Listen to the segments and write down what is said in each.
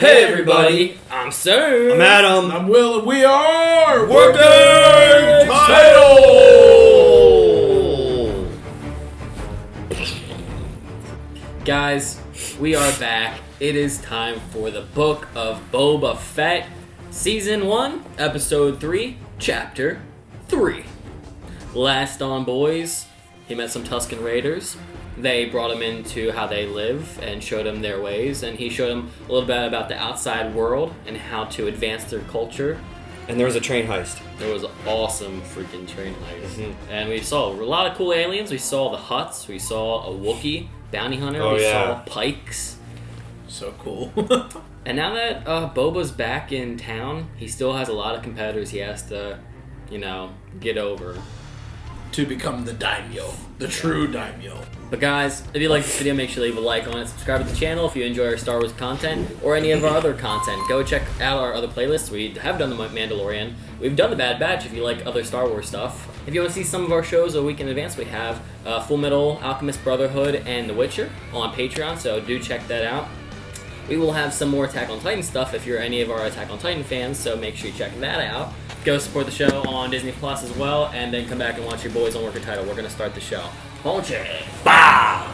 Hey everybody, I'm Sam. I'm Adam. I'm Will, and we are Working Title! Guys, we are back. It is time for the Book of Boba Fett, Season 1, Episode 3, Chapter 3. Last on, boys, he met some Tusken Raiders. They brought him into how they live and showed him their ways, and he showed him a little bit about the outside world and how to advance their culture. And there was a train heist. There was an awesome freaking train heist. And we saw a lot of cool aliens. We saw the Hutts. We saw a Wookiee bounty hunter. Saw Pikes. So cool. And now that Boba's back in town, he still has a lot of competitors he has to, get over. To become the daimyo. The true daimyo. But guys, if you like this video, make sure to leave a like on it. Subscribe to the channel if you enjoy our Star Wars content or any of our other content. Go check out our other playlists. We have done the Mandalorian. We've done the Bad Batch if you like other Star Wars stuff. If you want to see some of our shows a week in advance, we have Full Metal Alchemist Brotherhood and The Witcher on Patreon, so do check that out. We will have some more Attack on Titan stuff if you're any of our Attack on Titan fans, so make sure you check that out. Go support the show on Disney Plus as well, and then come back and watch your boys on Working Title. We're going to start the show. Ponche! Bah!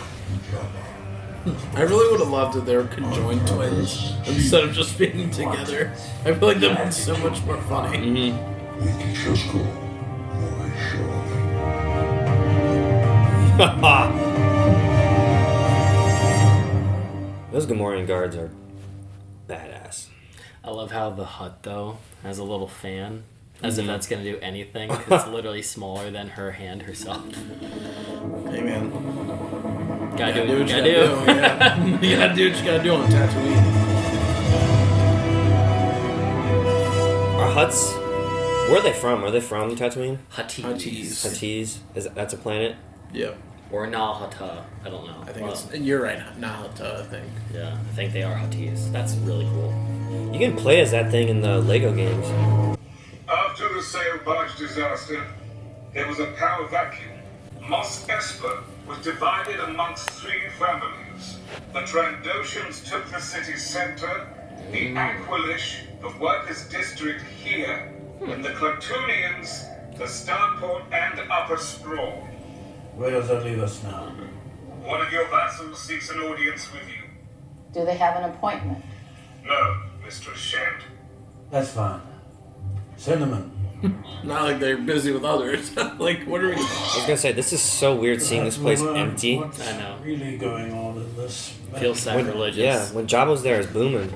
I really would have loved if they were conjoined twins instead of just being together. I feel like that would be so much more funny. Those Gamorrean guards are badass. I love how the Hutt, though, has a little fan. As if that's going to do anything, because it's literally smaller than her hand herself. Hey, man. Gotta do what you gotta do. Yeah. You gotta do what you gotta do on Tatooine. Are Hutts... Where are they from? Are they from Tatooine? Huttese. That's a planet? Yep. Or Nahata. I don't know. I think you're right. Nahata, I think. Yeah, I think they are Huttese. That's really cool. You can play as that thing in the Lego games. After the sail barge disaster, there was a power vacuum. Mos Espa was divided amongst 3 families. The Trandoshans took the city's center, the Aquilish, the workers' district here, and the Clatoonians, the Starport and Upper Sprawl. Where does that leave us now? One of your vassals seeks an audience with you. Do they have an appointment? No, Mistress Shand. That's fine. Send them in. Not like they're busy with others. Like, what are we... I was gonna say, this is so weird seeing this place empty. What's I know. really going on in this? Feels sacrilegious. When Jabba's there, it's booming.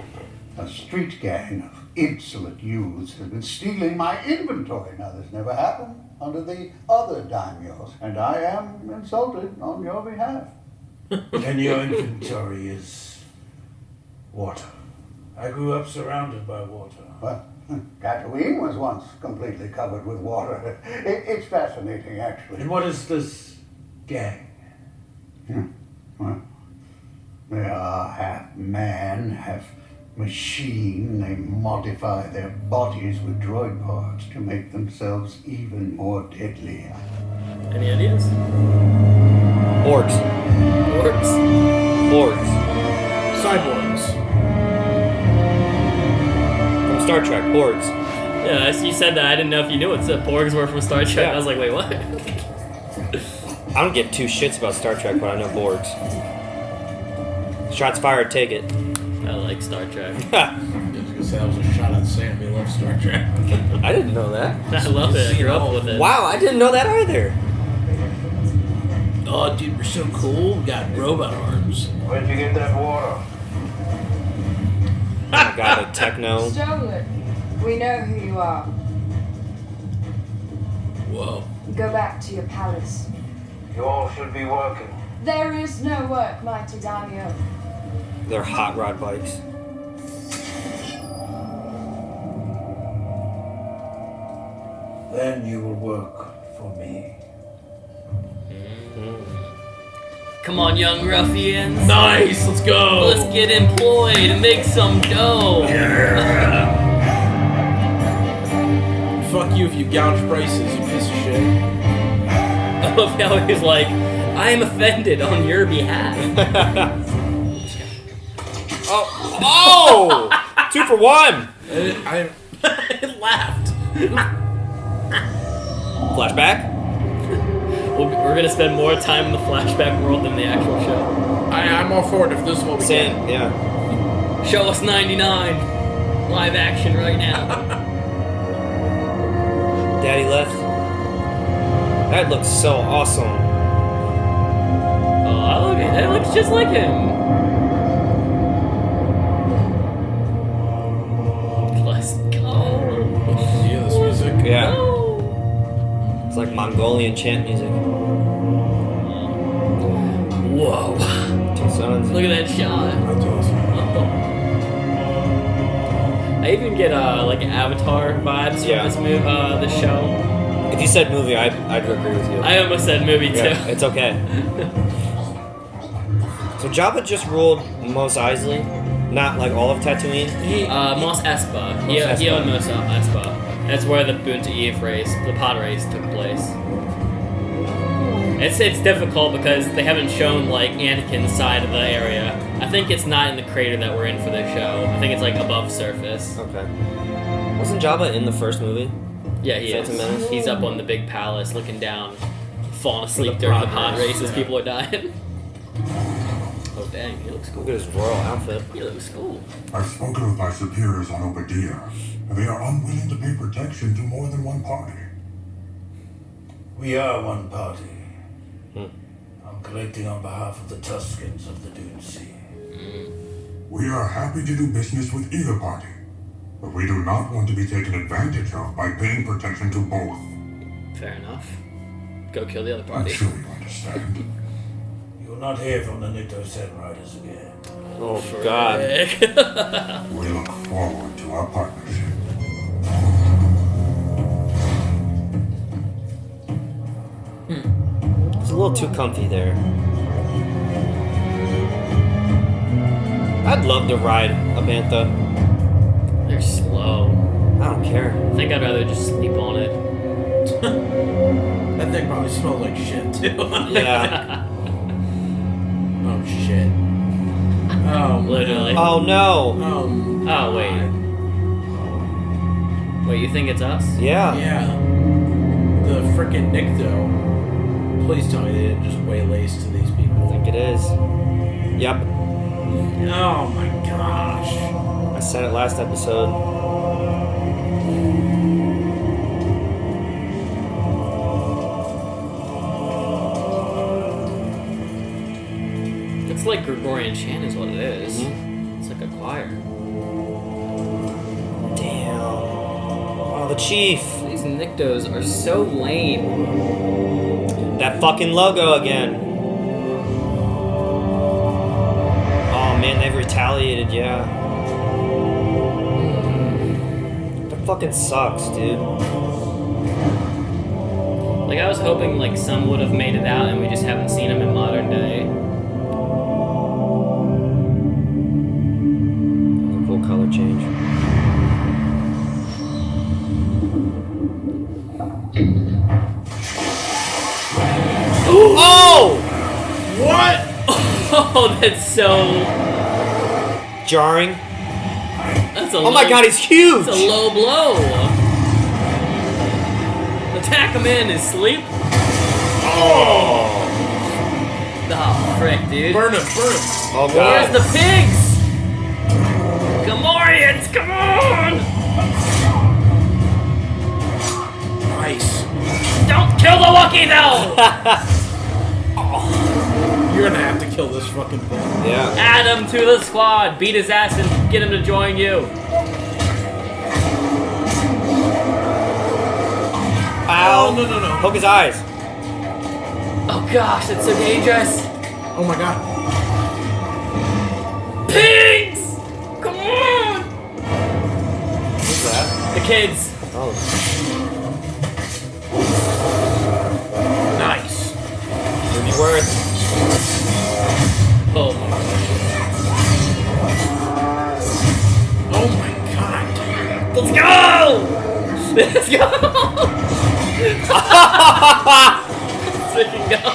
A street gang of insolent youths has been stealing my inventory. Now, this never happened under the other daimyos, and I am insulted on your behalf. And your inventory is water. I grew up surrounded by water. Well, Tatooine was once completely covered with water. It's fascinating, actually. And what is this gang? Well, they are half man, half machine. They modify their bodies with droid parts to make themselves even more deadly. Any ideas? Orcs. Cyborgs. From Star Trek, Orcs. Yeah, you said that. I didn't know if you knew what the Porgs were from Star Trek. Yeah. I was like, wait, what? I don't give 2 shits about Star Trek, but I know Borgs. Shots fired, take it. I like Star Trek. I was gonna say that was a shot at Sam. He loves Star Trek. I didn't know that. I love it. I grew up with it. Wow, I didn't know that either. Oh, dude, we're so cool. We got robot arms. Where'd you get that water? I got a techno. Stolen. We know who you are. Whoa. Go back to your palace. You all should be working. There is no work, mighty daimyo. They're hot rod bikes. Then you will work for me. Come on, young ruffians. Nice, let's go. Let's get employed and make some dough. Fuck you if you gouge prices, you piece of shit. I love how he's like, I am offended on your behalf. Oh! 2 for 1. I laughed. Flashback. We're gonna spend more time in the flashback world than the actual show. I'm all for it if this is what we Same, get. yeah. Show us 99 live action right now. Daddy left. That looks so awesome. Oh, look at that! Looks just like him. Let's go. Yeah, this music. Yeah. Go. It's like Mongolian chant music. Whoa! 2 sons. Look at that shot. That's awesome. I even get like Avatar vibes Yeah. from this movie, this show. If you said movie, I'd agree with you. I almost said movie too. Yeah, it's okay. So Jabba just ruled Mos Eisley, not like all of Tatooine. Mos Espa. He Espa. owned Mos Espa. That's where the Boonta Eve race, the pod race, took place. It's difficult because they haven't shown like Anakin's side of the area. I think it's not in the crater that we're in for this show. I think it's like above surface. Okay. Wasn't Jabba in the first movie? Yeah, he Phantom is. Menace? He's up on the big palace looking down, falling asleep The during the pod pod race, race as yeah. people are dying. Oh dang, he looks cool. Look at his royal outfit. He looks cool. I've spoken with my superiors on Obadiah, and they are unwilling to pay protection to more than one party. We are one party. Hmm. I'm collecting on behalf of the Tuscans of the Dune Sea. We are happy to do business with either party, but we do not want to be taken advantage of by paying protection to both. Fair enough. Go kill the other I'm party. sure you understand. You will not hear from the Nikto Sen Riders again. Oh God. We look forward to our partnership. It's a little too comfy there. I'd love to ride a Bantha. They're slow. I don't care. I think I'd rather just sleep on it. That thing probably smells like shit too. Yeah. Oh shit. Oh, Literally. Oh no. Oh, wait. Wait, you think it's us? Yeah. Yeah. The frickin' Nikto. Please tell me they didn't just waylay to these I people. think it is. Yep. Oh my gosh. I said it last episode. It's like Gregorian chant is what it is. Mhm. It's like a choir. Damn. Oh, the chief. These Niktos are so lame. That fucking logo again. Oh man, they've retaliated, yeah. That fucking sucks, dude. Like, I was hoping like some would have made it out and we just haven't seen them in modern day. That's a cool color change. Oh! What? Oh, that's so... Jarring. That's a Oh my god, he's huge! It's a low blow. Attack him in his sleep. Oh! Oh, frick, dude. Burn him, burn him. Oh Where's god. the pigs? Gamorreans, come on! Nice. Don't kill the Wookiee, though! You're gonna have to kill this fucking thing. Yeah. Add him to the squad. Beat his ass and get him to join you. Ow! Oh, no. Poke his eyes. Oh gosh, it's so dangerous. Oh my god. Pigs! Come on! What's that? The kids. Oh. Nice. Ruby Worth. Oh. Oh my god. Let's go! Let's go! Freaking go!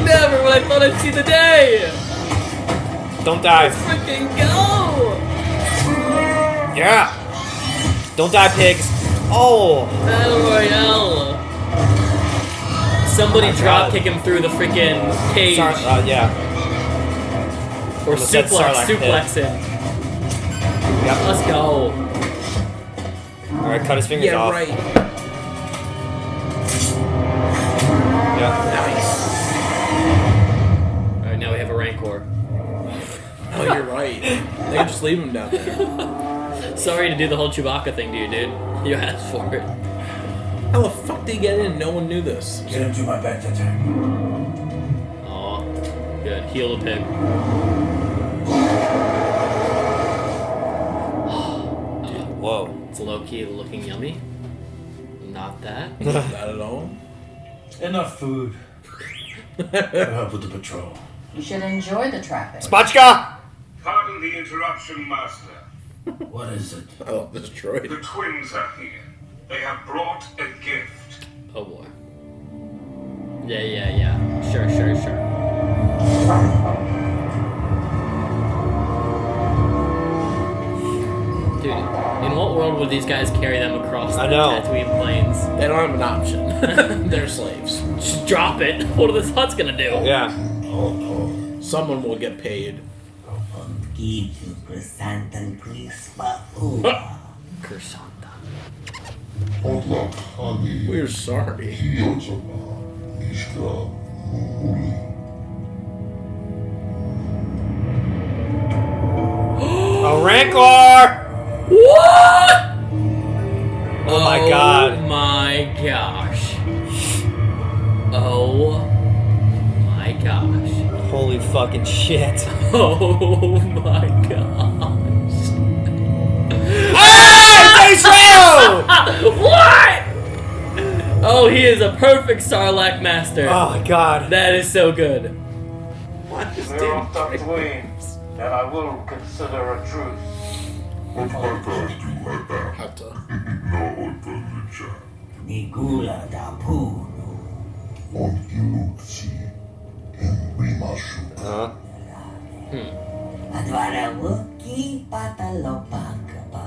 Never would I thought I'd see the day! Don't die. Freaking go! Yeah. Don't die, pigs. Oh. Battle Royale. Somebody Oh my drop God. kick him through the freaking cage. Yeah. Or Almost said Sarlacc suplex him. Yep. Let's go. All right, cut his fingers off. right. Yeah. Nice. Alright, now we have a Rancor. Oh, you're right. They can just leave him down there. Sorry to do the whole Chewbacca thing to you, dude. You asked for it. How the fuck did he get in? No one knew this. Get him to my back attack. Aw. Good. Heal the pig. Whoa. It's low-key looking yummy. Not that. Not at all. Enough food. Help with the patrol. You should enjoy the traffic. Spotchka! Pardon the interruption, Master. What is it? I love this droid. The twins are here. They have brought a gift. Oh boy. Yeah. Sure. Dude, in what world would these guys carry them across the I know. Tatooine plains? They don't have an option. They're slaves. Just drop it. What are the Hutts gonna do? Yeah. Someone will get paid. Kursanta. We're sorry. A Rancor! What? Oh my god. Oh my gosh. Oh my gosh. Holy fucking shit. Oh my gosh. Hey! Trejo! What? Oh, he is a perfect Sarlacc master. Oh my god. That is so good. What is We're on Tatooine, and I will consider a truce. Hatta. Nigula da Puno. Advarawuki patalopakaba.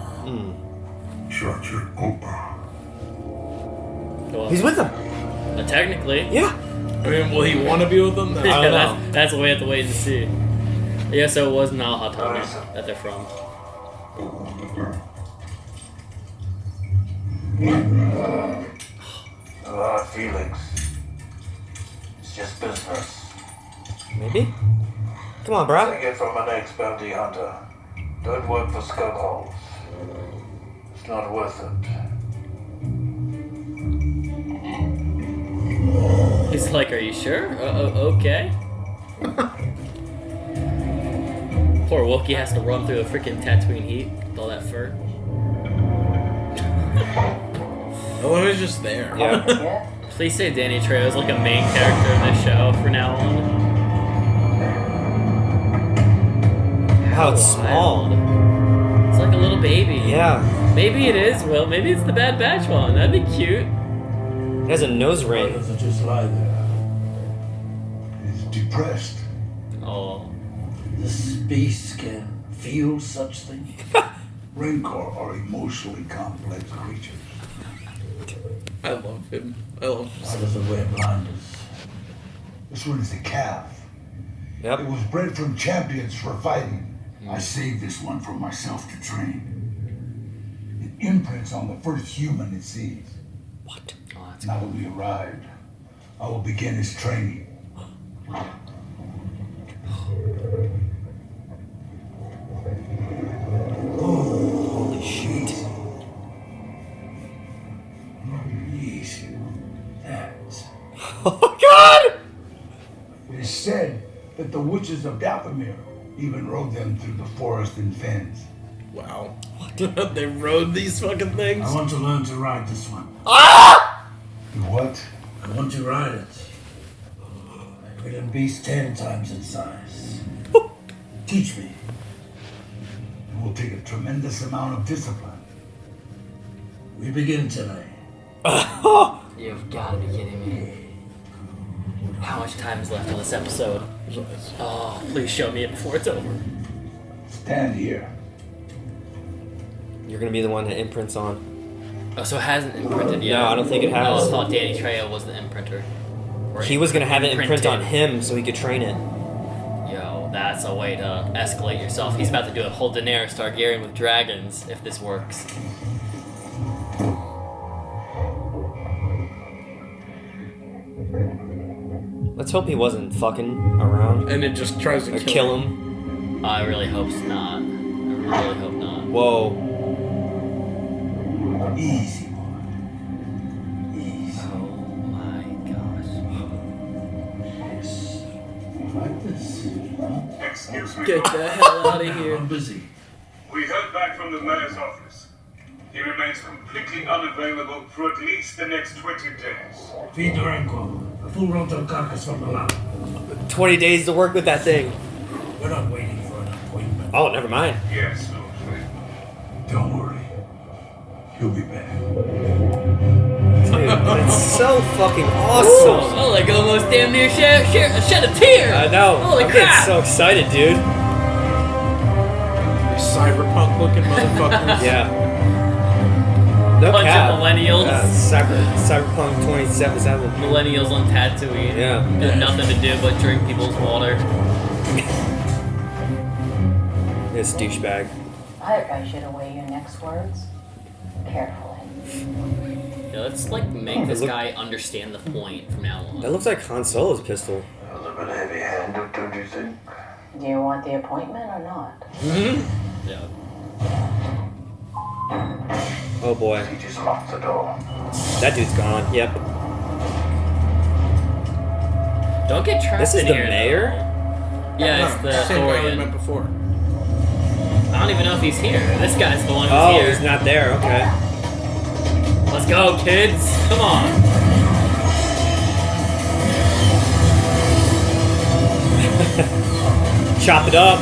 Well, He's with them. technically. Yeah. I mean, will he want to be with them? I don't know. That's what we have to wait and see. Yeah, so it was Nalhatana that they're from. No hard feelings. It's just business. Maybe? Come on, bro. Take it from an ex-bounty hunter. Don't work for scumholes. It's not worth it. He's like, are you sure? Okay. Poor Wookiee has to run through the freaking Tatooine heat with all that fur. Oh, it was just there. Yeah. Please say Danny Trejo is like a main character in this show from now on. Wow, it's small. It's like a little baby. Yeah. Maybe it is, Will. Maybe it's the Bad Batch one. That'd be cute. It has a nose ring. Doesn't just lie there. He's depressed. Oh. This beast can feel such things. Rancor are emotionally complex creatures. I love him. I love him. Why does it wear blinders? This one is a calf. Yep. It was bred from champions for fighting. I saved this one for myself to train. It imprints on the first human it sees. What? Oh, that's Now that we arrived, I will begin his training. Holy shit. Yes. That's. Oh god! It is said that the witches of Dathomir even rode them through the forest and fens. Wow. They rode these fucking things? I want to learn to ride this one. Ah! What? I want to ride it. I've ridden beast 10 times its size. Teach me. It will take a tremendous amount of discipline. We begin today. You've got to be kidding me. How much time is left on this episode? Oh, please show me it before it's over. Stand here. You're gonna be the one that imprints on. Oh, so it hasn't imprinted yet? No, I don't think it has. Oh, I thought Danny Trejo was the imprinter. Or He was gonna have it imprint on imprinted. him so he could train it. Yo, that's a way to escalate yourself. He's about to do a whole Daenerys Targaryen with dragons if this works. Let's hope he wasn't fucking around. And it just tries to Or kill him. I really hope not. I really hope not. Whoa. Easy, boy. Easy. Oh my gosh. Yes. Like this. Huh? Excuse me. Get the hell out of here. I'm busy. We heard back from the mayor's office. He remains completely unavailable for at least the next 20 days. Feed the RANCOR. A full rotor carcass from the lab. 20 days to work with that thing. We're not waiting for an appointment. Oh, never mind. Yes, Lord Finn. Don't worry. He'll be back. Dude, that's so fucking awesome. Oh, like almost damn near shed a tear. I know. Holy I'm getting crap. so excited, dude. These cyberpunk looking motherfuckers. Yeah. No Bunch cap. of millennials. Yeah, Cyberpunk 2077. Millennials on Tatooine. Yeah. With nothing to do but drink people's water. This douchebag. I advise you to weigh your next words carefully. Yeah, let's like make this guy understand the point from now on. That looks like Han Solo's pistol. A little bit heavy-handed, don't you think? Do you want the appointment or not? Yeah. Oh boy. He just locked the door. That dude's gone. Yep. Don't get trapped This is in the here, mayor? though. Yeah, it's the same guy we Thorian. met before. I don't even know if he's here. This guy's the one who's Oh, here. he's not there. Okay. Let's go, kids. Come on. Chop it up.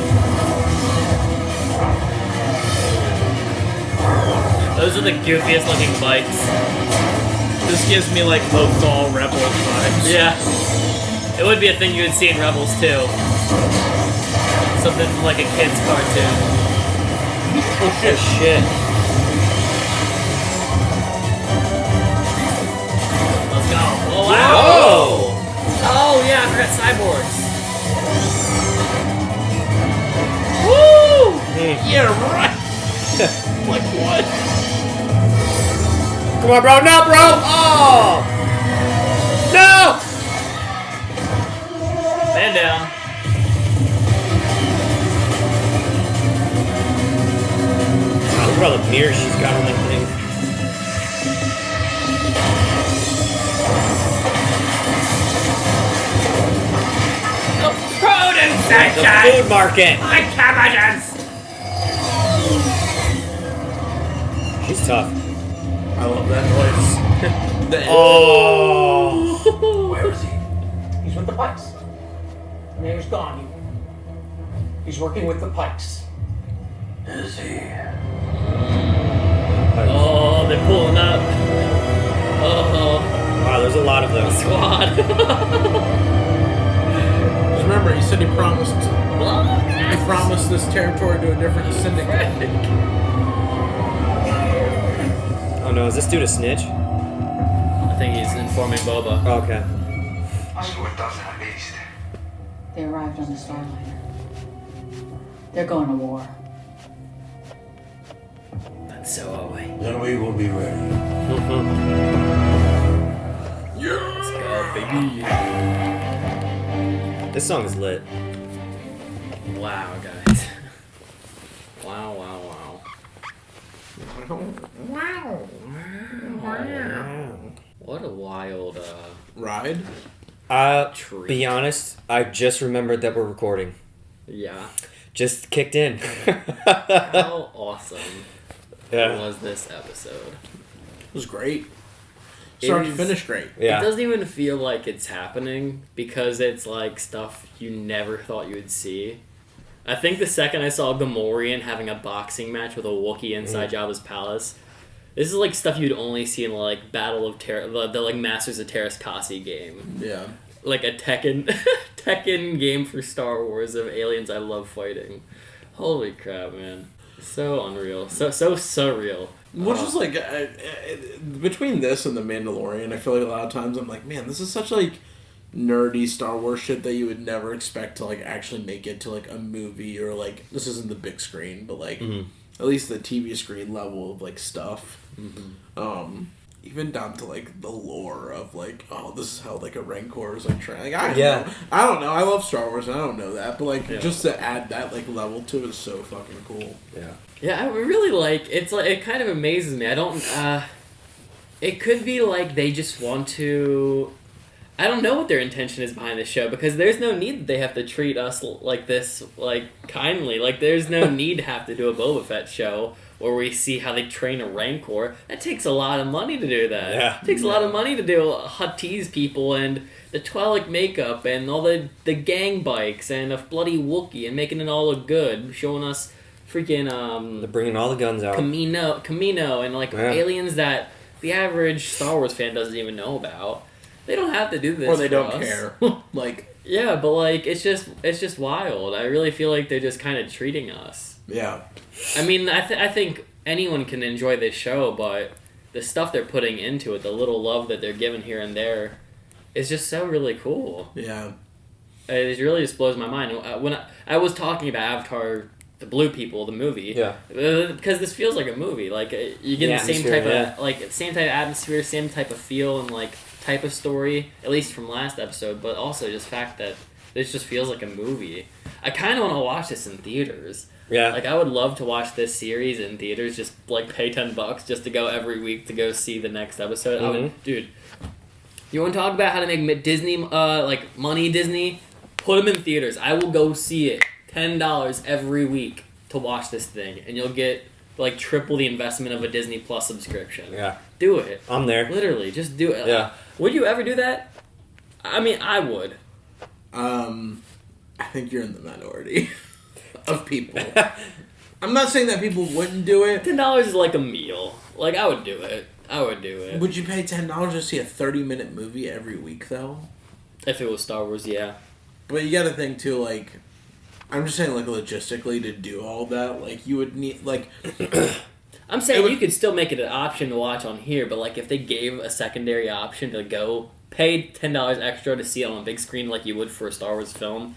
Those are the goofiest looking bikes. This gives me like Lothal Rebel vibes. Yeah. It would be a thing you would see in Rebels too. Something from like a kid's cartoon. Oh shit. Let's go. Oh wow. Whoa! Oh yeah, I forgot cyborgs. Woo! Yeah, right. Like what? Come on, bro. No, bro. Oh! No! Man down. Wow, look at all the mirrors she's got on that thing. The produce The section! food market. My cabbages! She's tough. I love that noise. The Oh! Where is he? He's with the Pikes. The mayor's gone. He's working with the Pikes. Is he? Oh, they're pulling up. Oh, Wow, there's a lot of them. squad. Just remember, he said he promised this territory to a different syndicate. Oh no, is this dude a snitch? I think he's informing Boba. Oh, okay. So it doesn't at least. They arrived on the Starliner. They're going to war. That's so away. Then we will be ready. Let's go, baby. This song is lit. Wow, guys. Wow, wow, wow. What a wild, Ride? treat. Be honest, I just remembered that we're recording. Yeah. Just kicked in. How awesome Yeah. was this episode? It was great. Start to is- finish great. Yeah. It doesn't even feel like it's happening because it's like stuff you never thought you would see. I think the second I saw Gamorrean having a boxing match with a Wookiee inside Jabba's palace, this is like stuff you'd only see in like Battle of the like Masters of Terras Kasi game. Yeah. Like a Tekken game for Star Wars of aliens I love fighting. Holy crap, man. So unreal. So surreal. Which is like between this and the Mandalorian, I feel like a lot of times I'm like, man, this is such like nerdy Star Wars shit that you would never expect to like actually make it to like a movie, or like this isn't the big screen, but like at least the TV screen level of like stuff. Even down to like the lore of like, oh, this is how like a Rancor is like trying. Like, I don't know. I love Star Wars and I don't know that, but like just to add that like level to it is so fucking cool. Yeah. Yeah, I really like it's like it kind of amazes me. I don't it could be like they just want to I don't know what their intention is behind this show, because there's no need that they have to treat us like this like kindly. Like there's no need to have to do a Boba Fett show where we see how they train a Rancor. That takes a lot of money to do that. Yeah. It takes a lot of money to do Huttese people and the Twi'lek makeup and all the gang bikes and a bloody Wookiee and making it all look good, showing us freaking They're bringing all the guns out. Camino and like aliens that the average Star Wars fan doesn't even know about. They don't have to do this, or they for don't us. care. Like, yeah, but like it's just wild. I really feel like they're just kind of treating us. Yeah. I mean, I think anyone can enjoy this show, but the stuff they're putting into it, the little love that they're giving here and there, is just so really cool. Yeah. It really just blows my mind. When I was talking about Avatar, the Blue People, the movie, because this feels like a movie. Like you get the same type of same type of atmosphere, same type of feel, and like type of story, at least from last episode. But also just fact that this just feels like a movie. I kind of want to watch this in theaters. Yeah. Like, I would love to watch this series in theaters, just, like, pay $10 just to go every week to go see the next episode. I would, dude, you want to talk about how to make Disney, money Disney? Put them in theaters. I will go see it. $10 every week to watch this thing, and you'll get, like, triple the investment of a Disney Plus subscription. Yeah. Do it. I'm there. Literally, just do it. Yeah. Would you ever do that? I mean, I would. I think you're in the minority of people. I'm not saying that people wouldn't do it. $10 is like a meal. Like, I would do it. Would you pay $10 to see a 30-minute movie every week, though? If it was Star Wars, yeah. But you gotta think, too, like... I'm just saying, like, logistically, to do all that, like, you would need, like... I'm saying you could still make it an option to watch on here, but, like, if they gave a secondary option to go pay $10 extra to see it on a big screen like you would for a Star Wars film,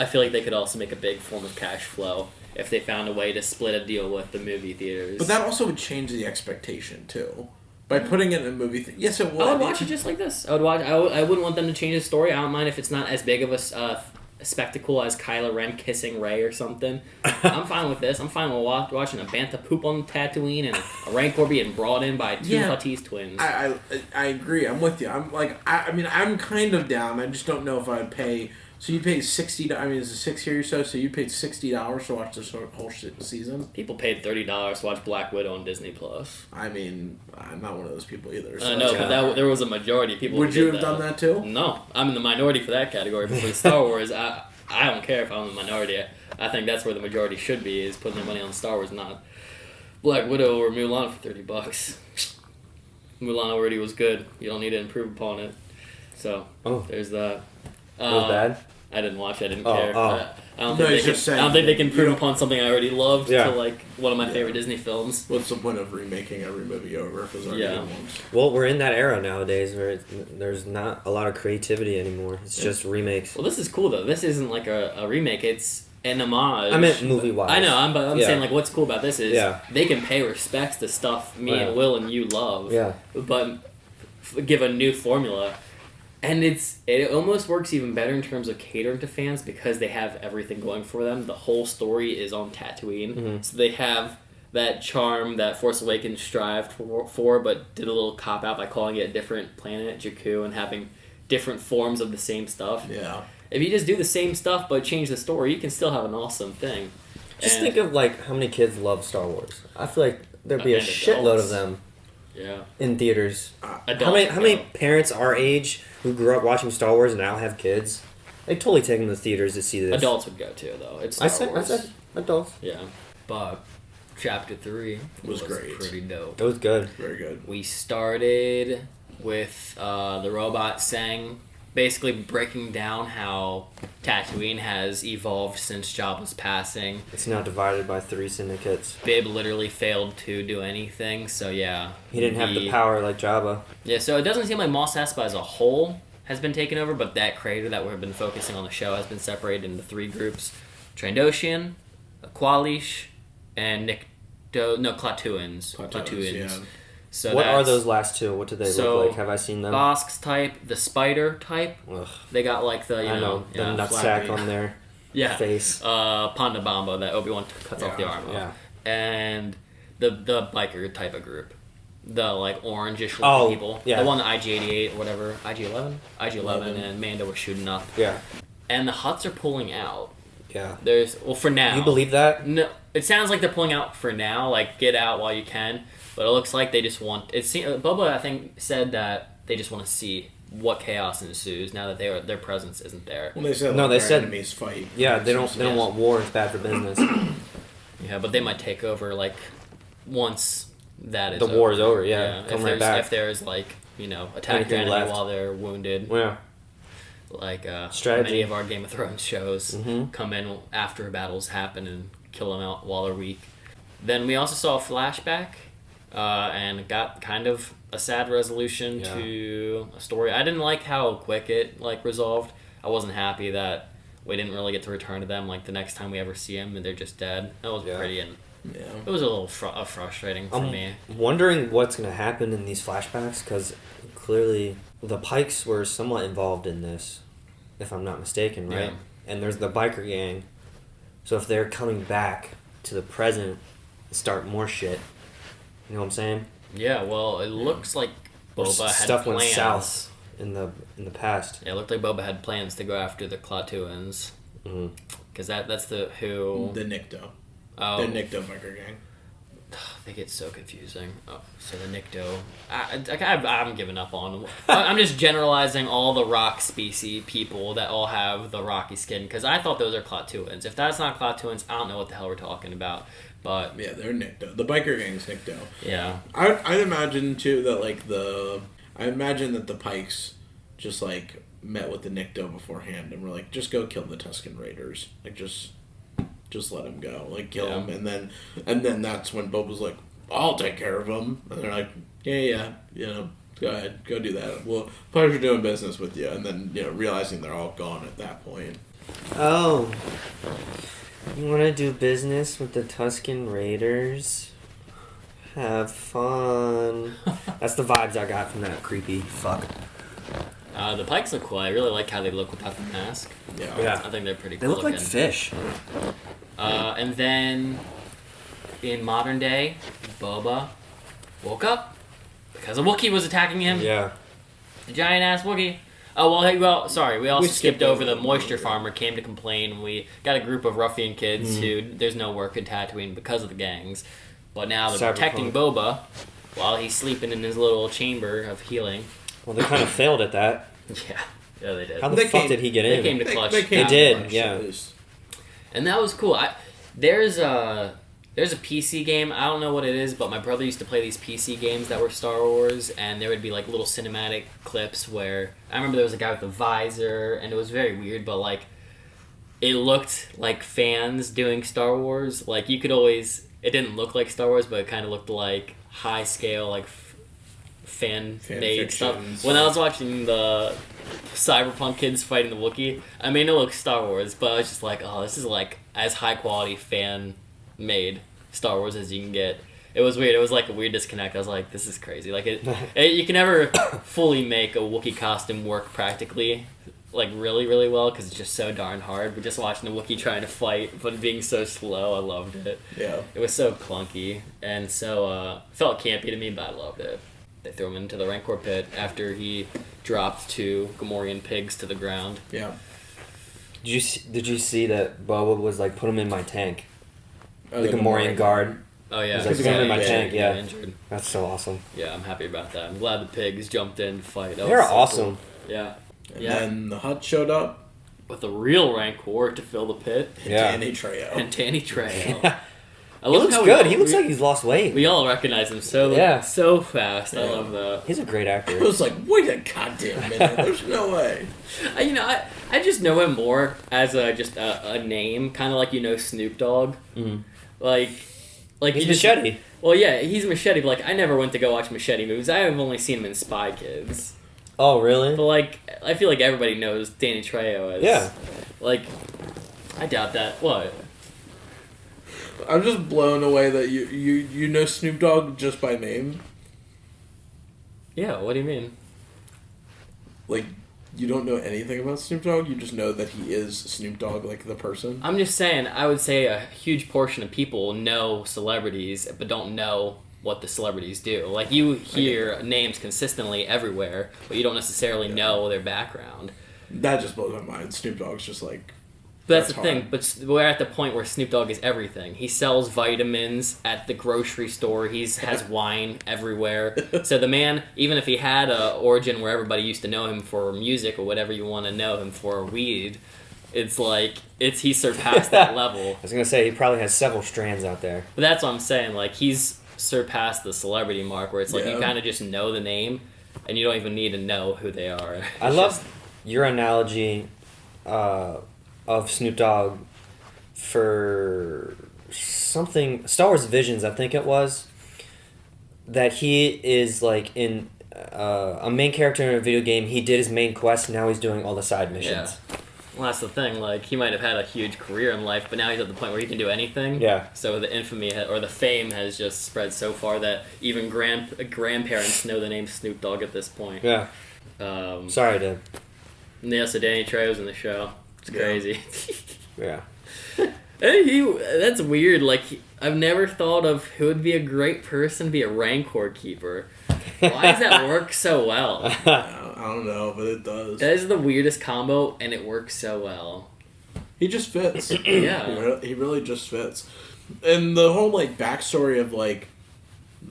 I feel like they could also make a big form of cash flow if they found a way to split a deal with the movie theaters. But that also would change the expectation, too. By putting it in a movie theater. Yes, it would. I would watch it just like this. I wouldn't want them to change the story. I don't mind if it's not as big of a spectacle as Kylo Ren kissing Rey or something. I'm fine with this. I'm fine with watching a Bantha poop on Tatooine and a Rancor being brought in by two Huttese twins. I agree. I'm with you. I'm like, I mean, I'm kind of down. I just don't know if I'd pay... So you paid $60. I mean, it's a 6 year or so you paid $60 to watch this whole season. People paid $30 to watch Black Widow on Disney Plus. I mean, I'm not one of those people either. So no, but there was a majority of people. Would you have done that too? No, I'm in the minority for that category. But with Star Wars, I don't care if I'm in the minority. I think that's where the majority should be, is putting their money on Star Wars, not Black Widow or Mulan for $30. Mulan already was good. You don't need to improve upon it. So there's that. It was bad? I didn't watch it. I didn't care. I don't think they can improve upon something I already loved to like one of my favorite Disney films. What's the point of remaking every movie over if it's already done once? Well, we're in that era nowadays where there's not a lot of creativity anymore. It's just remakes. Well, this is cool though. This isn't like a remake. It's an homage. I meant movie-wise. I know. I'm saying like what's cool about this is they can pay respects to stuff me and Will and you love. Yeah. But give a new formula. And it almost works even better in terms of catering to fans because they have everything going for them. The whole story is on Tatooine. So they have that charm that Force Awakens strived for, but did a little cop-out by calling it a different planet, Jakku, and having different forms of the same stuff. Yeah. If you just do the same stuff but change the story, you can still have an awesome thing. Just think of like how many kids love Star Wars. I feel like there'd be a shitload of them. Yeah. In theaters. How many parents our age who grew up watching Star Wars and now have kids? They totally take them to theaters to see this. Adults would go too, though. It's Star Wars. I said adults. Yeah. But Chapter 3 was great. Pretty dope. It was good. Very good. We started with the robot sang basically breaking down how Tatooine has evolved since Jabba's passing. It's now divided by 3 syndicates. Bib literally failed to do anything, so yeah. He didn't have the power like Jabba. Yeah, so it doesn't seem like Mos Espa as a whole has been taken over, but that crater that we've been focusing on the show has been separated into 3 groups. Trandoshan, Qualish, and Klatooins. Klatooins. Yeah. So what are those last 2? What do they look like? Have I seen them? Bosk's type, the spider type. Ugh. They got like the, the nutsack on their face. Ponda Bomba that Obi-Wan cuts off the arm of. Yeah. And the biker type of group. The like orangish looking people. Yeah. The one that IG-88 or whatever. IG-11? IG-11 and Mando were shooting up. Yeah. And the Hutts are pulling out. Yeah. For now. You believe that? No. It sounds like they're pulling out for now, like get out while you can. But it looks like they just want... Boba, I think, said that they just want to see what chaos ensues now that their presence isn't there. Well, they said they said enemies fight. Yeah, they don't want war. It's bad for business. Yeah, but they might take over like once that is the war is over. Yeah, come right back. If there's like attack your enemy while they're wounded. Yeah. Like strategy. Many of our Game of Thrones shows come in after battles happen and kill them out while they're weak. Then we also saw a flashback. And got kind of a sad resolution to a story. I didn't like how quick it resolved. I wasn't happy that we didn't really get to return to them like the next time we ever see them and they're just dead. That was pretty and it was a little frustrating for me. I'm wondering what's going to happen in these flashbacks because clearly the Pikes were somewhat involved in this, if I'm not mistaken, right? Yeah. And there's the biker gang. So if they're coming back to the present and start more shit, you know what I'm saying? Yeah, well, it looks like Boba had stuff plans. Went south in the past. Yeah, it looked like Boba had plans to go after the Klatooins. Because that's the who... The Nikto. Oh. The Nikto biker gang. They get so confusing. Oh, so the Nikto... I'm giving up on them. I'm just generalizing all the rock species people that all have the rocky skin, because I thought those are Klatooins. If that's not Klatooins, I don't know what the hell we're talking about. But yeah, they're Nikto. The biker gang's Nikto. Yeah. I'd imagine too that I imagine that the Pikes just met with the Nikto beforehand and were like, just go kill the Tusken Raiders. Just let him go. Kill him, and then that's when Boba's like, I'll take care of him. And they're like, yeah, go ahead, go do that. Well, pleasure doing business with you. And then realizing they're all gone at that point. Oh. You want to do business with the Tusken Raiders? Have fun. That's the vibes I got from that creepy fuck. The Pikes look cool. I really like how they look without the mask. Yeah. I think they're pretty cool. They look like fish. And then, in modern day, Boba woke up because a Wookiee was attacking him. Yeah. The giant-ass Wookiee. Oh, well, sorry. We also skipped over the moisture farmer came to complain. We got a group of ruffian kids who there's no work in Tatooine because of the gangs. But now they're protecting Boba while he's sleeping in his little chamber of healing. Well, they kind of failed at that. Yeah, they did. How the fuck did he get in? They came to clutch. They did, yeah. And that was cool. There's a PC game. I don't know what it is, but my brother used to play these PC games that were Star Wars, and there would be little cinematic clips where I remember there was a guy with a visor, and it was very weird, but it looked like fans doing Star Wars. You could always. It didn't look like Star Wars, but it kind of looked like high scale, fan-made stuff. When I was watching the Cyberpunk kids fighting the Wookiee, I mean, it looked Star Wars, but I was just like, oh, this is as high-quality fan-made Star Wars as you can get. It was weird. It was a weird disconnect. I was like, this is crazy. You can never fully make a Wookiee costume work practically, really, really well, because it's just so darn hard. But just watching the Wookiee trying to fight, but being so slow, I loved it. Yeah. It was so clunky, and so felt campy to me, but I loved it. They threw him into the Rancor pit after he dropped 2 Gamorrean pigs to the ground. Yeah. Did you see that Boba was put him in my tank? Oh, the Gamorrean guard. Oh yeah, he was put him in my tank. Yeah, injured. That's so awesome. Yeah, I'm happy about that. I'm glad the pigs jumped in to fight. They're awesome. Cool. Yeah. And then the Hutt showed up with a real Rancor to fill the pit. And Danny Trejo. And Danny Trejo. I He love looks how good. He looks like he's lost weight. We all recognize him so fast. I love that. He's a great actor. I was like, wait a goddamn minute. There's no way. I just know him more as just a name, kind of like Snoop Dogg. Mm. Like he's Machete. Well, yeah, he's Machete, but I never went to go watch Machete movies. I have only seen him in Spy Kids. Oh, really? But I feel like everybody knows Danny Trejo as. Yeah. I doubt that. What? I'm just blown away that you know Snoop Dogg just by name. Yeah, what do you mean? Like, you don't know anything about Snoop Dogg? You just know that he is Snoop Dogg, the person? I'm just saying, I would say a huge portion of people know celebrities, but don't know what the celebrities do. You hear names consistently everywhere, but you don't necessarily know their background. That just blows my mind. Snoop Dogg's just But that's the thing. But we're at the point where Snoop Dogg is everything. He sells vitamins at the grocery store. He has wine everywhere. So the man, even if he had a origin where everybody used to know him for music or whatever you want to know him for, weed, he surpassed that level. I was gonna say he probably has several strands out there. But that's what I'm saying. He's surpassed the celebrity mark where it's you kind of just know the name and you don't even need to know who they are. I love your analogy of Snoop Dogg for something Star Wars Visions, I think it was, that he is in a main character in a video game. He did his main quest, now he's doing all the side missions. Yeah. Well, that's the thing. He might have had a huge career in life, but now he's at the point where he can do anything. Yeah. So the infamy or the fame has just spread so far that even grandparents know the name Snoop Dogg at this point. Yeah. Sorry to. Yeah, so Danny Trejo's in the show. It's crazy. Yeah. That's weird. I've never thought of who would be a great person to be a Rancor keeper. Why does that work so well? I don't know, but it does. That is the weirdest combo, and it works so well. He just fits. Yeah. He really just fits. And the whole, backstory of,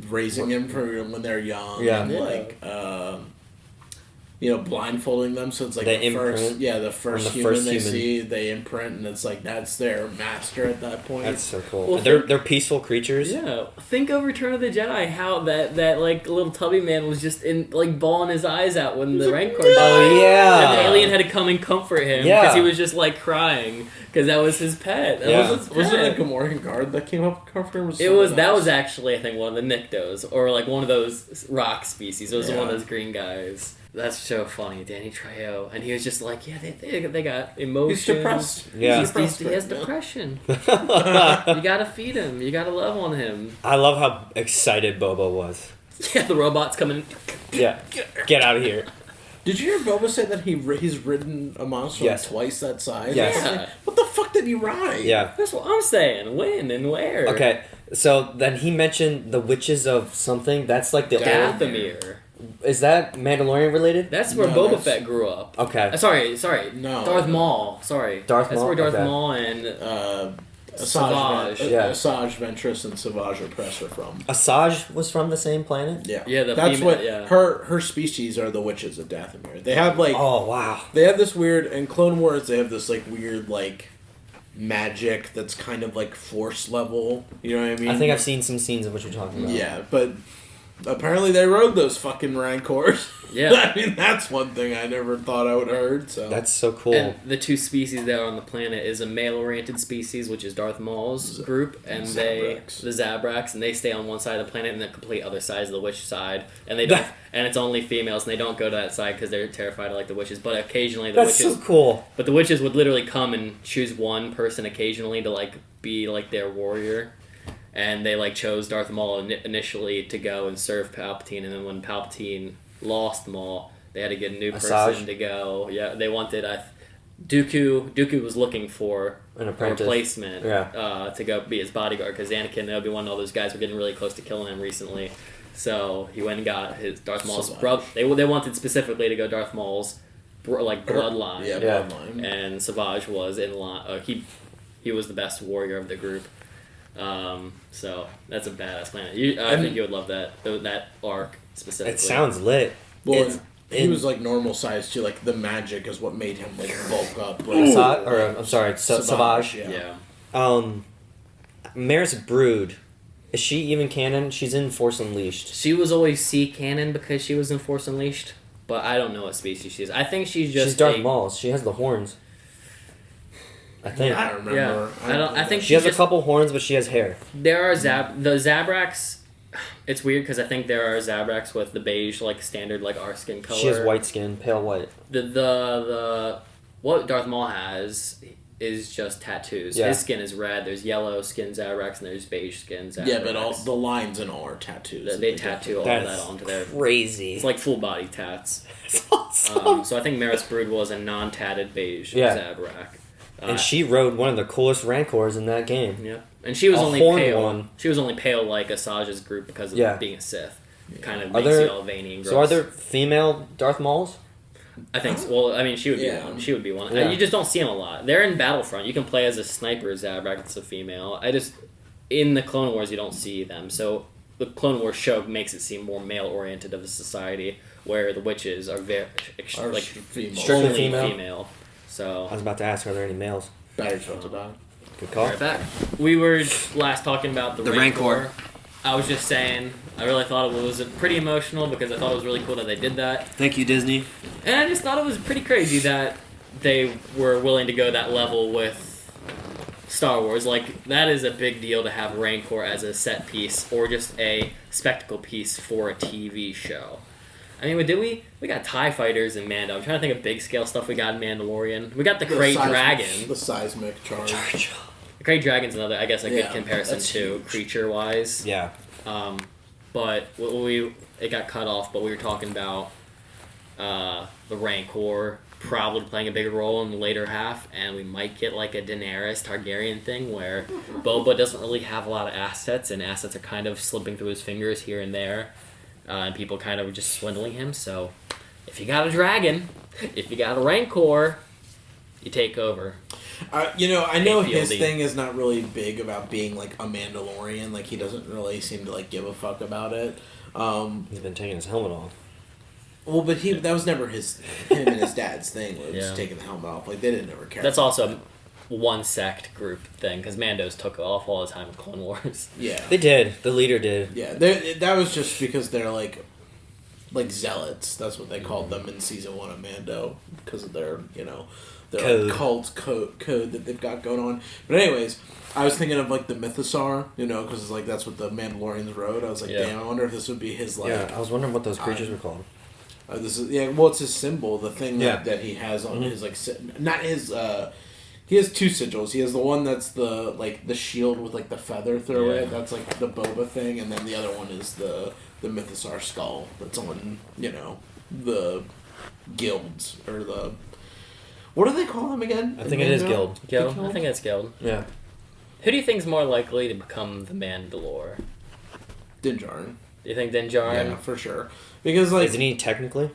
raising him from when they're young. Yeah. And, blindfolding them, so it's the first human they see, they imprint, and it's that's their master at that point. That's so cool. Well, they're peaceful creatures. Yeah, think of Return of the Jedi, how that little tubby man was just bawling his eyes out when the Rancor died. Oh yeah, and the alien had to come and comfort him because he was just crying because that was his pet. Wasn't it a Gamorrean guard that came up and comforted him? That was actually I think one of the Nyctos or one of those rock species. It was one of those green guys. That's so funny, Danny Trejo, and he was just they got emotions. He's depressed. Yeah, he has depression. You gotta feed him. You gotta love on him. I love how excited Boba was. Yeah, the robot's coming. Yeah, get out of here. Did you hear Boba say that he's ridden a monster twice that size? Yes. Yeah. What the fuck did he ride? Yeah. That's what I'm saying. When and where? Okay, so then he mentioned the witches of something. That's the Dathomir. Is that Mandalorian related? That's where Boba Fett grew up. Okay. Sorry. No. Darth Maul. Sorry. That's where Darth okay. Maul and Savage. Yeah. Asajj Ventress and Savage Opress are from. Asajj was from the same planet? Yeah. Yeah, that's what her species are, the witches of Dathomir. They have oh wow. They have this weird in Clone Wars. They have this weird magic that's kind of force level. You know what I mean? I think I've seen some scenes of what you're talking about. Yeah, but apparently they rode those fucking Rancors. Yeah. I mean, that's one thing I never thought I would have heard. So that's so cool. And the two species that are on the planet is a male-oriented species, which is Darth Maul's group, and the Zabraks, and they stay on one side of the planet, and the complete other side is the witch side, and they don't, and it's only females, and they don't go to that side because they're terrified of the witches. But occasionally the witches, so cool. But the witches would literally come and choose one person occasionally to be their warrior. And they chose Darth Maul initially to go and serve Palpatine, and then when Palpatine lost Maul, they had to get a new person to go. Yeah, they wanted Dooku was looking for a replacement to go be his bodyguard because Anakin and Obi-Wan and all those guys were getting really close to killing him recently. So he went and got his Darth Maul's brother. They wanted specifically to go Darth Maul's bloodline. Yeah, bloodline. And Savage was in line. He was the best warrior of the group. So that's a badass planet. I think you would love that arc specifically. It sounds lit. Well, he was normal size too. The magic is what made him bulk up. I'm sorry, Savage. Yeah. Maris Brood. Is she even canon? She's in Force Unleashed. She was always C canon because she was in Force Unleashed, but I don't know what species she is. I think she's just. She's Darth Maul. She has the horns. I think. I don't remember. Yeah. I think she has a couple horns, but she has hair. There are the Zabraks. It's weird because I think there are Zabraks with the beige, like standard, like our skin color. She has white skin, pale white. The what Darth Maul has is just tattoos. Yeah. His skin is red. There's yellow skin Zabraks and there's beige skin Zabraks. Yeah, but all the lines and all are tattoos. They tattoo all that onto their. Crazy. It's like full body tats. That's awesome. So I think Maris Brood was a non-tatted beige Zabrak. And she rode one of the coolest Rancors in that game. Yeah, and she was only horned pale. one. She was only pale like Asajj's group because of being a Sith. It kind of makes you all veiny and gross. So are there female Darth Mauls? I think so. Well, I mean, she would be one. She would be one. Yeah. You just don't see them a lot. They're in Battlefront. You can play as a sniper Zabrak that's a female. In the Clone Wars, you don't see them. So the Clone Wars show makes it seem more male-oriented of a society, where the witches are very strictly female. So I was about to ask, are there any males? Battery's about to die. Good call. Right back. We were last talking about the Rancor. I was just saying, I really thought it was pretty emotional because I thought it was really cool that they did that. Thank you, Disney. And I just thought it was pretty crazy that they were willing to go that level with Star Wars. Like, that is a big deal to have Rancor as a set piece or just a spectacle piece for a TV show. I mean, we got TIE fighters in Mando. I'm trying to think of big scale stuff we got in Mandalorian. We got the Krayt Dragon. The seismic charge. The Krayt Dragon's another, I guess, a good comparison to creature-wise. Yeah. But it got cut off, but we were talking about the Rancor probably playing a bigger role in the later half, and we might get like a Daenerys Targaryen thing where Boba doesn't really have a lot of assets, and assets are kind of slipping through his fingers here and there. And people kind of just swindling him. So, if you got a dragon, if you got a Rancor, you take over. I know his thing is not really big about being like a Mandalorian. Like, he doesn't really seem to like give a fuck about it. He's been taking his helmet off. Well, but that was never him and his dad's thing. Was just taking the helmet off. Like, they didn't ever care. That's also one sect group thing because Mando's took off all the time with Clone Wars. Yeah, they did. The leader did. Yeah, that was just because they're like zealots. That's what they called them in season 1 of Mando because of their their like cult code that they've got going on. But anyways, I was thinking of like the Mythosaur, because it's like that's what the Mandalorians rode. I was like, damn, I wonder if this would be his like. Yeah, I was wondering what those creatures were called. This is it's his symbol, the thing that he has on his like not his. He has 2 sigils. He has the one that's the shield with like the feather through it. That's like the Boba thing, and then the other one is the Mythosaur skull that's on the guilds or the. What do they call them again? I think it is guild. Guild. I think it's guild. Yeah. Who do you think is more likely to become the Mandalore? Din Djarin. Do you think Din Djarin? Yeah, for sure. Because like, isn't he technically?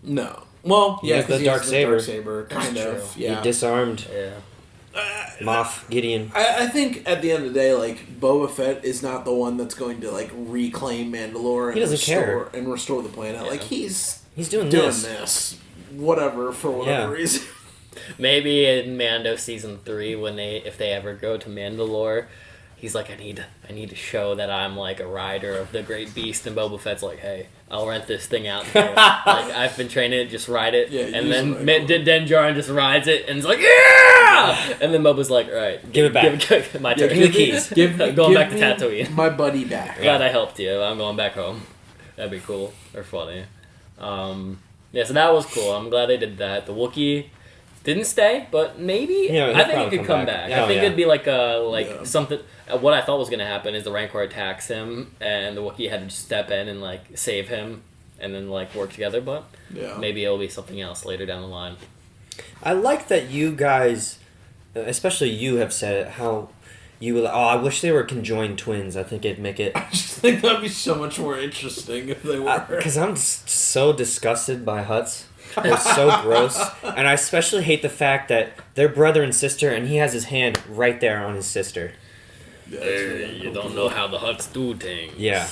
No. Well, yeah, because the dark saber. Kind of. Yeah. He disarmed. Yeah. Moff Gideon. I think at the end of the day, like, Boba Fett is not the one that's going to like reclaim Mandalore and restore the planet. Yeah. Like he's doing this. Whatever, for whatever reason. Maybe in Mando season 3, if they ever go to Mandalore, he's like, I need to show that I'm like a rider of the great beast, and Boba Fett's like, hey, I'll rent this thing out. Like, I've been training it, just ride it. Yeah, and then Din Djarin just rides it, and it's like, yeah! And then Boba's like, all right, give it back. My turn. Give me the keys. Going back to Tatooine. My buddy back. Glad I helped you. I'm going back home. That'd be cool or funny. Yeah, so that was cool. I'm glad they did that. The Wookiee didn't stay, but maybe I think it could come back. I think it'd be like something. What I thought was going to happen is the Rancor attacks him, and the Wookiee had to step in and like save him, and then like work together. But maybe it'll be something else later down the line. I like that you guys, especially you, have said it. How you were like, I wish they were conjoined twins. I think it'd make it. I just think that'd be so much more interesting if they were. Because I'm so disgusted by Hutts. They're so gross. And I especially hate the fact that they're brother and sister, and he has his hand right there on his sister. Yeah, you don't know how the Hutts do things. Yeah.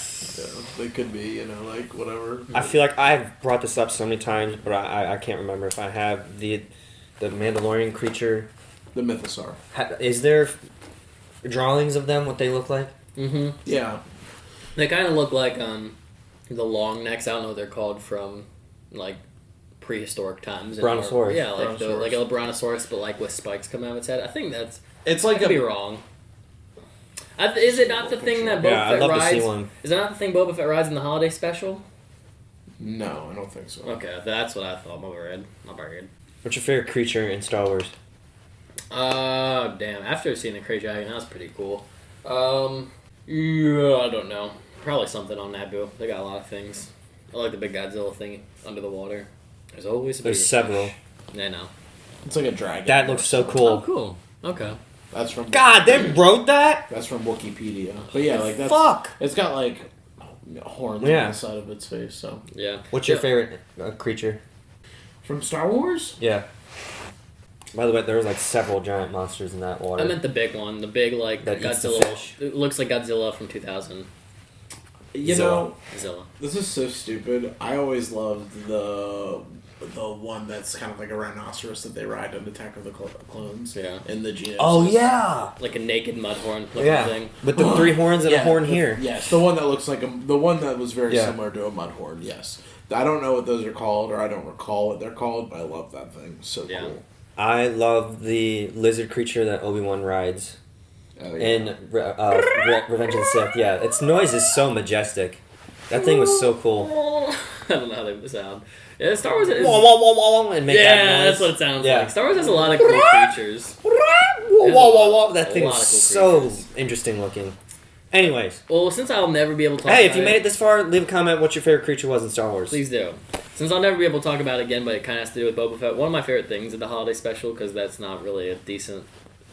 They could be, like whatever. I feel like I've brought this up so many times, but I can't remember if I have. The Mandalorian creature. The Mythosaur. Is there drawings of them, what they look like. Mm-hmm. Yeah. They kind of look like the long necks. I don't know what they're called from, like, prehistoric times. Brontosaurus. Yeah, like Brontosaurus. a brontosaurus, but like with spikes coming out of its head. I think that's. It's I like could be wrong. Is it not the thing that Boba Yeah, I'd Fett love to rides? see one. Is it not the thing Boba Fett rides in the holiday special? No, I don't think so. Okay, that's what I thought. My bad. What's your favorite creature in Star Wars? Damn. After seeing the Crazy Dragon, that was pretty cool. Yeah, I don't know. Probably something on Naboo. They got a lot of things. I like the big Godzilla thing under the water. There's always a bigger There's several. fish. Yeah, no. It's like a dragon. That looks so cool. Oh, cool. Okay. That's from God, they wrote that? That's from Wikipedia. But yeah, like that's Fuck. It's got like horns on Yeah. the side of its face. So Yeah. What's your favorite creature? from Star Wars. Yeah. By the way, there was like several giant monsters in that water. I meant the big one. The big, like, That eats the Godzilla. fish. It looks like Godzilla from 2000. You Zilla. know, Zilla. this is so stupid. I always loved the one that's kind of like a rhinoceros that they ride in Attack of the Clones. Yeah. In the Geonosis. Oh yeah. Like a naked mudhorn looking Yeah. thing. With the 3 horns and a horn the- here. Yes, the one that looks like the one that was very Yeah. similar to a mudhorn. Yes, I don't know what those are called, or I don't recall what they're called, but I love that thing. So Yeah. cool. I love the lizard creature that Obi-Wan rides Oh, yeah. in Revenge of the Sith. Yeah, its noise is so majestic. That thing was so cool. I don't know how they sound. Yeah, Star Wars is... Wah, wah, wah, wah, wah, and make that Yeah, noise. that's what it sounds Yeah. like. Star Wars has a lot of cool creatures. Wah, wah, wah, wah. That A thing lot was of cool so creatures. interesting looking. Anyways, Well, since I'll never be able to talk hey, about if you made it this far, leave a comment what your favorite creature was in Star Wars. Please do. Since I'll never be able to talk about it again, but it kind of has to do with Boba Fett, one of my favorite things at the holiday special, because that's not really a decent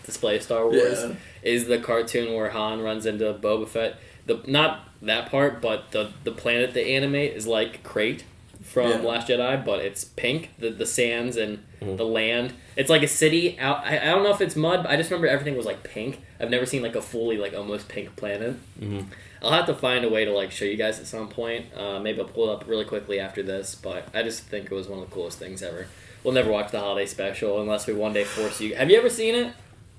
display of Star Wars, Yeah. is the cartoon where Han runs into Boba Fett. Not that part, but the planet they animate is like Crate from Yeah. Last Jedi, but it's pink, the sands and Mhm. the land. It's like a city out. I don't know if it's mud, but I just remember everything was like pink. I've never seen like a fully like almost pink planet. Mm-hmm. I'll have to find a way to like show you guys at some point. Maybe I'll pull it up really quickly after this, but I just think it was one of the coolest things ever. We'll never watch the holiday special unless we one day force you. Have you ever seen it?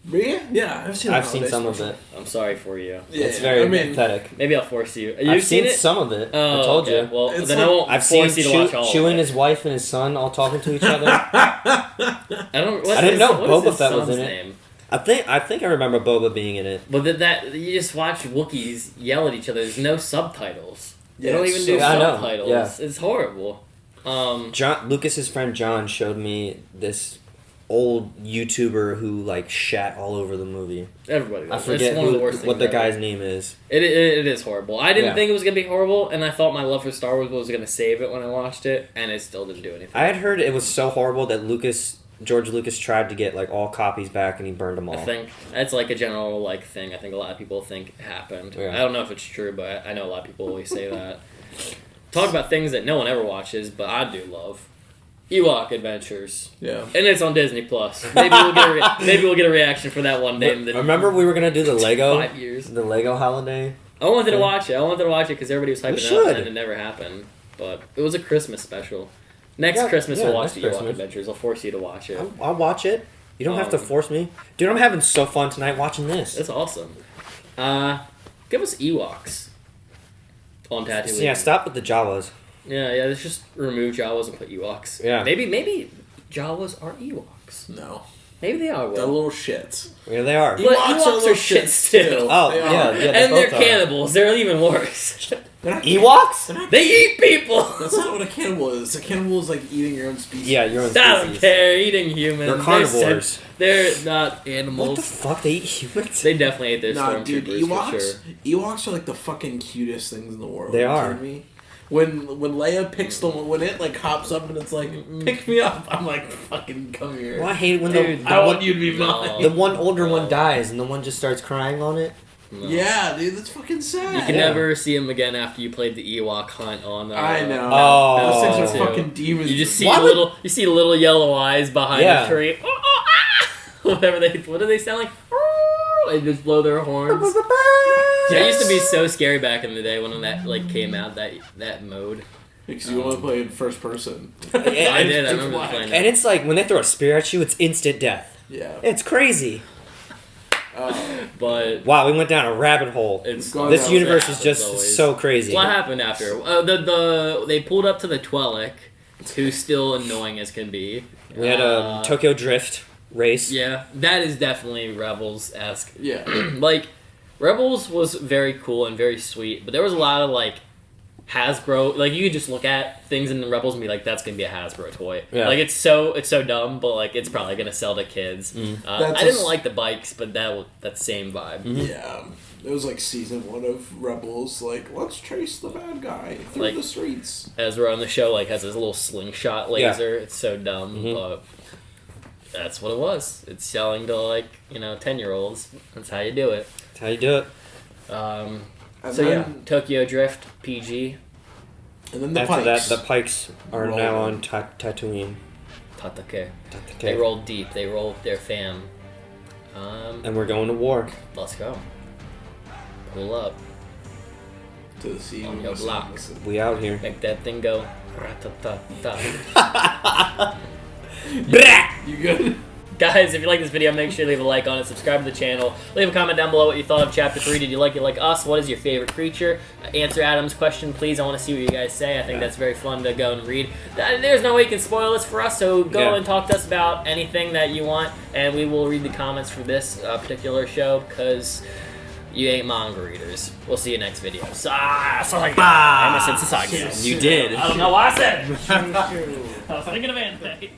Me? Yeah, I've seen. the I've seen holiday some special. of it. I'm sorry for you. Yeah, It's very I mean, pathetic. Maybe I'll force you. I've You've seen it? some of it. Oh, I told okay. you. Well, It's then like- I won't I've seen force you to watch all Chewie of and it. his wife and his son all talking to each other. I don't. What's I didn't his- know what is Boba his Fett was son's in it. name? I think I remember Boba being in it. But that you just watch Wookiees yell at each other. There's no subtitles. They Yeah, don't it's even do so- I know, subtitles. yeah. It's horrible. Lucas's friend John showed me this old YouTuber who like shat all over the movie. Everybody I does. forget It's one of the worst what the things ever. guy's name is. It is horrible. I didn't Yeah. think it was gonna be horrible, and I thought my love for Star Wars was gonna save it when I watched it, and it still didn't do anything. I had heard it was so horrible that George Lucas tried to get like all copies back and he burned them all. I think that's like a general like thing. I think a lot of people think happened. Yeah. I don't know if it's true, but I know a lot of people always say that. Talk about things that no one ever watches, but I do love. Ewok Adventures. Yeah. And it's on Disney Plus. Maybe we'll get a reaction for that one day. in the Remember we were gonna do the Lego 5 years. the Lego holiday. I wanted to watch it because everybody was We hyping it up, should. and it never happened. But it was a Christmas special. Next Yeah, Christmas yeah, we'll watch next the Ewok Christmas. Adventures. I'll force you to watch it. I'll watch it. You don't have to force me, dude. I'm having so fun tonight watching this. It's awesome. Give us Ewoks on Tatooine. Yeah, stop with the Jawas. Yeah, let's just remove Jawas and put Ewoks. Yeah. Maybe Jawas are Ewoks. No. Maybe they are. They're Will. little shits. Yeah, they are. But Ewoks are little shits too. Oh They yeah, are. yeah. And they're both are. cannibals. They're even worse. They're not Ewoks? They eat people. That's not what a cannibal is. A cannibal is like eating your own species. Yeah, your own I don't species. care. Eating humans. They're carnivores. They're not What the animals. fuck? They eat humans? They definitely ate their Nah, dude, stormtroopers for Ewoks. sure. Ewoks are like the fucking cutest things in the world. They you are. kidding me? When Leia picks when it like hops up and it's like, pick me up, I'm like, fucking come here. Well, I hate it when Dude, the I want one, you to be mine. the one older one dies and the one just starts crying on it. No. Yeah, dude, that's fucking sad. You can Yeah. never see him again after you played the Ewok hunt on. I know. Oh. Those things are Too. fucking demons. You just see Why would- little yellow eyes behind Yeah. the tree. Whatever what do they sound like? They just blow their horns. That used to be so scary back in the day when that like came out that mode. Because you want to play in first person. I did. I It's remember whack. playing And it. it's like when they throw a spear at you, it's instant death. Yeah. It's crazy. But wow, we went down a rabbit hole. This universe is just so crazy. What happened after? They pulled up to the Twi'lek, who's still annoying as can be. We had a Tokyo Drift race. Yeah, that is definitely Rebels-esque. Yeah. Like, Rebels was very cool and very sweet, but there was a lot of, like, Hasbro. Like, you could just look at things in the Rebels and be like, that's going to be a Hasbro toy. Yeah. Like, it's so dumb, but, like, it's probably going to sell to kids. I didn't like the bikes, but that same vibe. Yeah. It was like season 1 of Rebels, like, let's chase the bad guy through the streets. Ezra on the show, like, has this little slingshot laser. Yeah. It's so dumb, but that's what it was. It's selling to, like, 10-year-olds. That's how you do it. That's how you do it. Tokyo Drift, PG. And then the After Pikes. that, the Pikes are now on Tatooine. Tatake. They rolled deep. They rolled their fam. And we're going to war. Let's go. Pull up. To the sea. On your blocks. We out here. Make that thing go. You good? Guys, if you like this video, make sure to leave a like on it, subscribe to the channel, leave a comment down below what you thought of Chapter 3. Did you like it like us? What is your favorite creature? Answer Adam's question, please. I want to see what you guys say. I think that's very fun to go and read. There's no way you can spoil this for us, so go and talk to us about anything that you want, and we will read the comments for this particular show, because you ain't manga readers. We'll see you next video. I almost said Sasagi. You did. I don't know why I said it. I was thinking of anime.